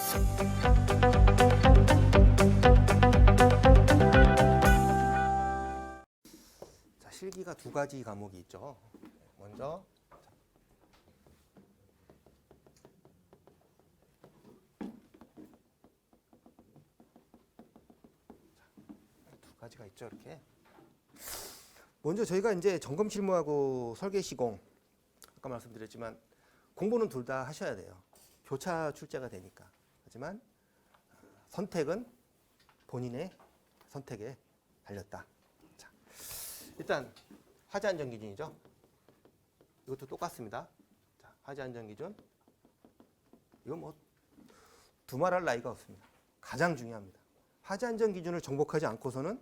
자, 실기가 두 가지 과목이 있죠. 먼저 두 가지가 있죠. 이렇게 먼저 저희가 이제 점검 실무하고 설계 시공 아까 말씀드렸지만 공부는 둘 다 하셔야 돼요. 교차 출제가 되니까. 하지만 선택은 본인의 선택에 달렸다. 자, 일단 화재 안전 기준이죠. 이것도 똑같습니다. 자, 화재 안전 기준. 이거 뭐 두말할 나위가 없습니다. 가장 중요합니다. 화재 안전 기준을 정복하지 않고서는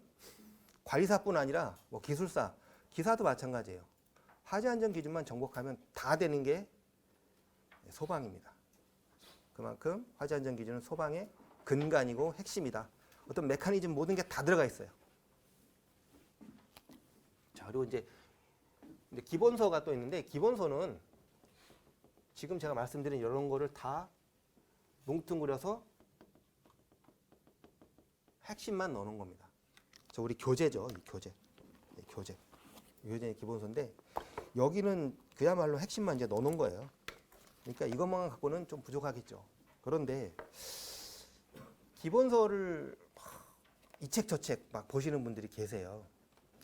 관리사뿐 아니라 뭐 기술사, 기사도 마찬가지예요. 화재 안전 기준만 정복하면 다 되는 게 소방입니다. 그만큼 화재 안전 기준은 소방의 근간이고 핵심이다. 어떤 메커니즘 모든 게 다 들어가 있어요. 자, 그리고 이제 기본서가 또 있는데 기본서는 지금 제가 말씀드린 이런 거를 다 뭉뚱그려서 핵심만 넣는 겁니다. 저 우리 교재죠, 이 교재. 네, 교재. 교재의 기본서인데 여기는 그야말로 핵심만 이제 넣는 거예요. 그러니까 이것만 갖고는 좀 부족하겠죠. 그런데 기본서를 이 책 저 책 막 보시는 분들이 계세요.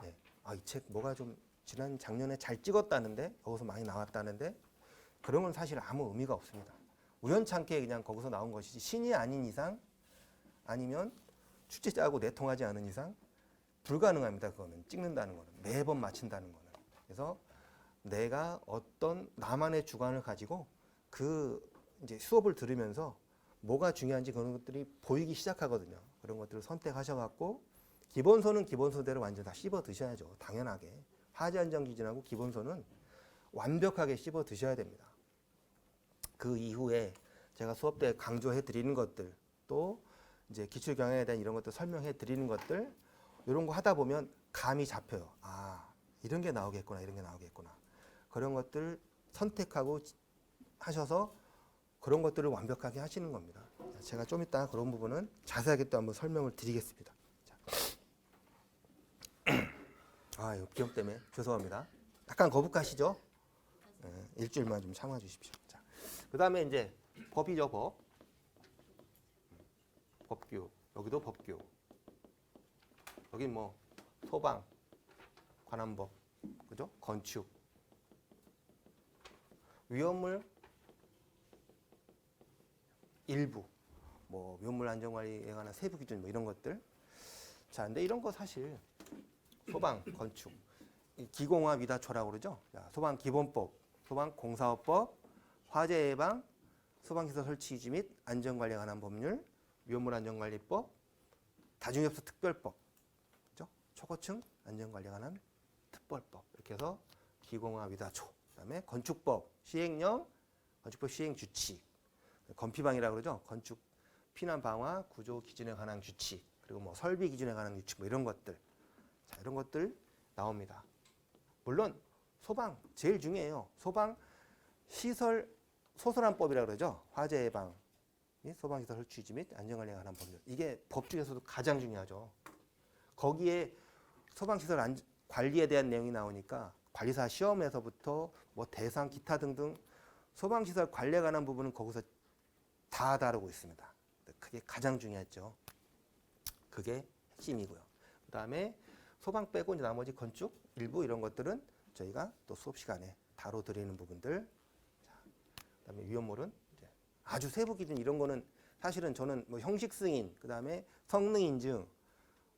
네. 아, 이 책 뭐가 좀 지난 작년에 잘 찍었다는데 거기서 많이 나왔다는데 그런 건 사실 아무 의미가 없습니다. 우연찮게 그냥 거기서 나온 것이지 신이 아닌 이상 아니면 출제자하고 내통하지 않은 이상 불가능합니다. 그거는 찍는다는 거는 매번 맞춘다는 거는. 그래서 내가 어떤 나만의 주관을 가지고 그 이제 수업을 들으면서 뭐가 중요한지 그런 것들이 보이기 시작하거든요. 그런 것들을 선택하셔갖고 기본서는 기본서대로 완전 다 씹어 드셔야죠. 당연하게. 화재 안전 기준하고 기본서는 완벽하게 씹어 드셔야 됩니다. 그 이후에 제가 수업 때 강조해 드리는 것들 또 이제 기출 경영에 대한 이런 것들 설명해 드리는 것들 이런 거 하다 보면 감이 잡혀요. 아, 이런 게 나오겠구나, 이런 게 나오겠구나. 그런 것들 선택하고 하셔서 그런 것들을 완벽하게 하시는 겁니다. 제가 좀 이따 그런 부분은 자세하게 또 한번 설명을 드리겠습니다. 자. 아, 이거 비염 때문에 죄송합니다. 약간 거북하시죠? 네, 일주일만 좀 참아 주십시오. 자, 그 다음에 이제 법이죠, 법. 법규. 여기도 법규. 여기 뭐 소방 관한 법, 그죠? 건축, 위험물 일부, 뭐 위험물 안전관리에 관한 세부 기준 뭐 이런 것들. 자, 근데 이런 거 사실 소방, 건축, 기공화 위다초라고 그러죠. 자, 소방 기본법, 소방 공사업법, 화재 예방, 소방시설 설치 유지 및 안전관리에 관한 법률, 위험물 안전관리법, 다중협소 특별법, 그죠? 초고층 안전관리에 관한 특별법 이렇게 해서 기공화 위다초, 그다음에 건축법 시행령, 건축법 시행 규칙, 건피방이라고 그러죠. 건축 피난 방화 구조 기준에 관한 규칙, 그리고 뭐 설비 기준에 관한 규칙 뭐 이런 것들. 자, 이런 것들 나옵니다. 물론 소방 제일 중요해요. 소방 시설 소설안법이라고 그러죠. 화재 예방 및 소방시설 설치 유지 및 안전관리에 관한 법률. 이게 법 중에서도 가장 중요하죠. 거기에 소방시설 관리에 대한 내용이 나오니까 관리사 시험에서부터 뭐 대상 기타 등등 소방시설 관리에 관한 부분은 거기서 다 다루고 있습니다. 그게 가장 중요했죠. 그게 핵심이고요. 그 다음에 소방 빼고 이제 나머지 건축 일부 이런 것들은 저희가 또 수업 시간에 다뤄드리는 부분들. 자, 그다음에 위험물은 이제 아주 세부 기준 이런 거는 사실은 저는 뭐 형식 승인, 그 다음에 성능 인증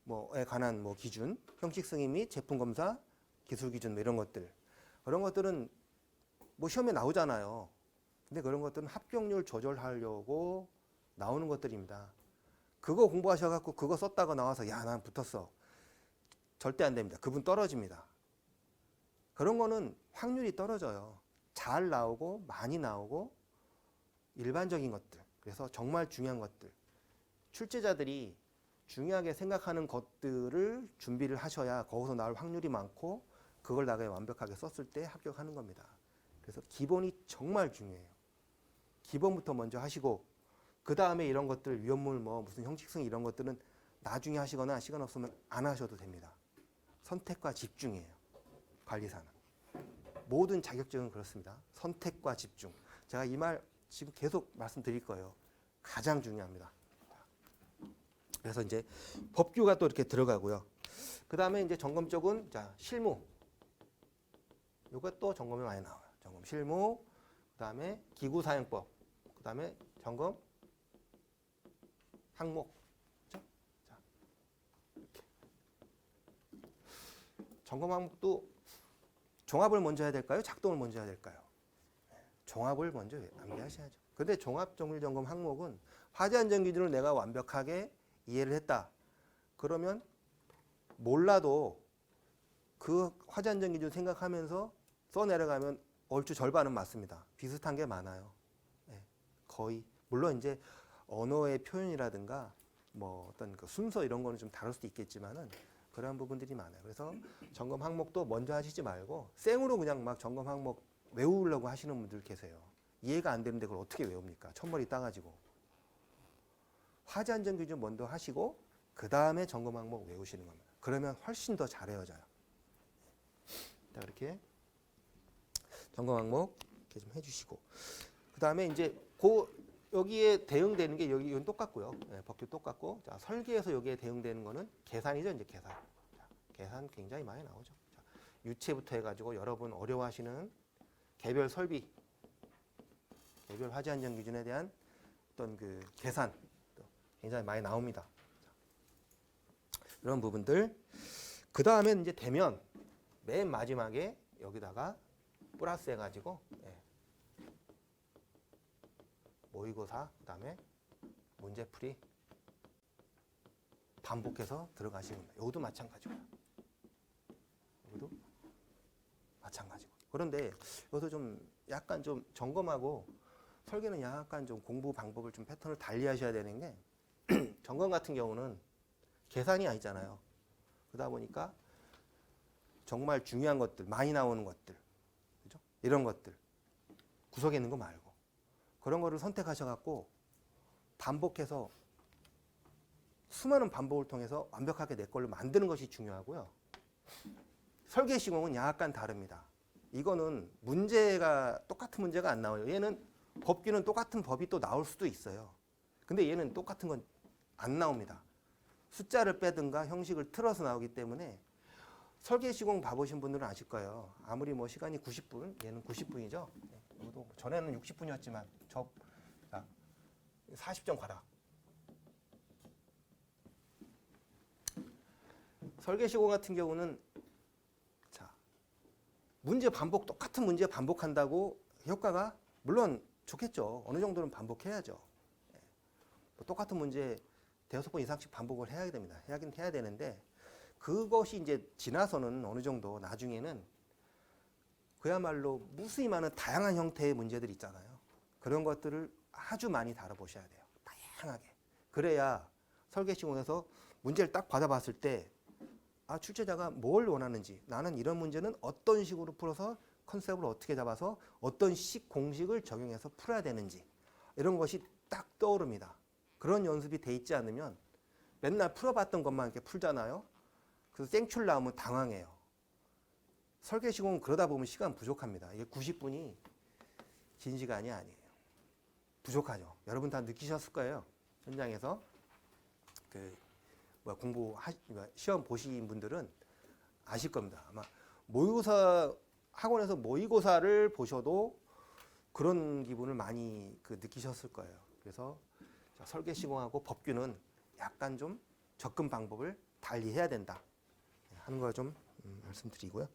뭐에 관한 뭐 기준, 형식 승인 및 제품 검사, 기술 기준 뭐 이런 것들 그런 것들은 뭐 시험에 나오잖아요. 근데 그런 것들은 합격률 조절하려고 나오는 것들입니다. 그거 공부하셔갖고 그거 썼다가 나와서 야, 난 붙었어. 절대 안 됩니다. 그분 떨어집니다. 그런 거는 확률이 떨어져요. 잘 나오고 많이 나오고 일반적인 것들. 그래서 정말 중요한 것들. 출제자들이 중요하게 생각하는 것들을 준비를 하셔야 거기서 나올 확률이 많고 그걸 나중에 완벽하게 썼을 때 합격하는 겁니다. 그래서 기본이 정말 중요해요. 기본부터 먼저 하시고 그 다음에 이런 것들 위험물 뭐 무슨 형식성 이런 것들은 나중에 하시거나 시간 없으면 안 하셔도 됩니다. 선택과 집중이에요. 관리사는. 모든 자격증은 그렇습니다. 선택과 집중. 제가 이 말 지금 계속 말씀드릴 거예요. 가장 중요합니다. 그래서 이제 법규가 또 이렇게 들어가고요. 그 다음에 이제 점검 쪽은 자 실무. 이것도 점검이 많이 나와요. 점검 실무. 그 다음에 기구사용법. 그 다음에 점검 항목. 그렇죠? 자, 이렇게. 점검 항목도 종합을 먼저 해야 될까요? 작동을 먼저 해야 될까요? 종합을 먼저 암기하셔야죠. 근데 종합정밀점검 항목은 화재 안전 기준을 내가 완벽하게 이해를 했다. 그러면 몰라도 그 화재 안전 기준 생각하면서 써 내려가면 얼추 절반은 맞습니다. 비슷한 게 많아요. 네, 거의. 물론 이제 언어의 표현이라든가 뭐 어떤 그 순서 이런 거는 좀 다를 수도 있겠지만은 그런 부분들이 많아요. 그래서 점검 항목도 먼저 하시지 말고 생으로 그냥 막 점검 항목 외우려고 하시는 분들 계세요. 이해가 안 되는데 그걸 어떻게 외웁니까? 첫머리 따가지고. 화재 안전 기준 먼저 하시고 그 다음에 점검 항목 외우시는 겁니다. 그러면 훨씬 더 잘 외워져요. 자, 이렇게 점검 항목 이렇게 좀 해주시고 그 다음에 이제 여기에 대응되는 게 여기 이건 똑같고요. 네, 법규 똑같고 자, 설계에서 여기에 대응되는 거는 계산이죠. 이제 계산. 자, 계산 굉장히 많이 나오죠. 자, 유체부터 해가지고 여러분 어려워하시는 개별 설비, 개별 화재 안전 기준에 대한 어떤 그 계산 굉장히 많이 나옵니다. 이런 부분들. 그 다음에 이제 되면 맨 마지막에 여기다가 플러스 해가지고 모의고사, 그 다음에 문제풀이 반복해서 들어가시는 겁니다. 이것도 마찬가지고요. 이것도 마찬가지고. 그런데 이것도 좀 약간 좀 점검하고 설계는 약간 좀 공부 방법을 좀 패턴을 달리 하셔야 되는 게 점검 같은 경우는 계산이 아니잖아요. 그러다 보니까 정말 중요한 것들, 많이 나오는 것들, 그죠? 이런 것들 구석에 있는 거 말고 그런 거를 선택하셔갖고 반복해서 수많은 반복을 통해서 완벽하게 내 걸로 만드는 것이 중요하고요. 설계 시공은 약간 다릅니다. 이거는 문제가 똑같은 문제가 안 나와요. 얘는 법규는 똑같은 법이 또 나올 수도 있어요. 근데 얘는 똑같은 건 안 나옵니다. 숫자를 빼든가 형식을 틀어서 나오기 때문에 설계 시공 봐보신 분들은 아실 거예요. 아무리 뭐 시간이 90분, 얘는 90분이죠. 전에는 60분이었지만 저 40점 가라. 설계 시공 같은 경우는 자 문제 반복 똑같은 문제 반복한다고 효과가 물론 좋겠죠. 어느 정도는 반복해야죠. 뭐 똑같은 문제 대여섯 번 이상씩 반복을 해야 됩니다. 해야긴 해야 되는데 그것이 이제 지나서는 어느 정도 나중에는 그야말로 무수히 많은 다양한 형태의 문제들이 있잖아요. 그런 것들을 아주 많이 다뤄보셔야 돼요. 다양하게. 그래야 설계 시공에서 문제를 딱 받아봤을 때 아, 출제자가 뭘 원하는지 나는 이런 문제는 어떤 식으로 풀어서 컨셉을 어떻게 잡아서 어떤 식 공식을 적용해서 풀어야 되는지 이런 것이 딱 떠오릅니다. 그런 연습이 돼 있지 않으면 맨날 풀어봤던 것만 이렇게 풀잖아요. 그래서 땡출 나오면 당황해요. 설계 시공은 그러다 보면 시간 부족합니다. 이게 90분이 긴 시간이 아니에요. 부족하죠. 여러분 다 느끼셨을 거예요. 현장에서 시험 보신 분들은 아실 겁니다. 아마 모의고사 학원에서 모의고사를 보셔도 그런 기분을 많이 느끼셨을 거예요. 그래서 설계 시공하고 법규는 약간 좀 접근 방법을 달리 해야 된다 하는 걸 좀 말씀드리고요.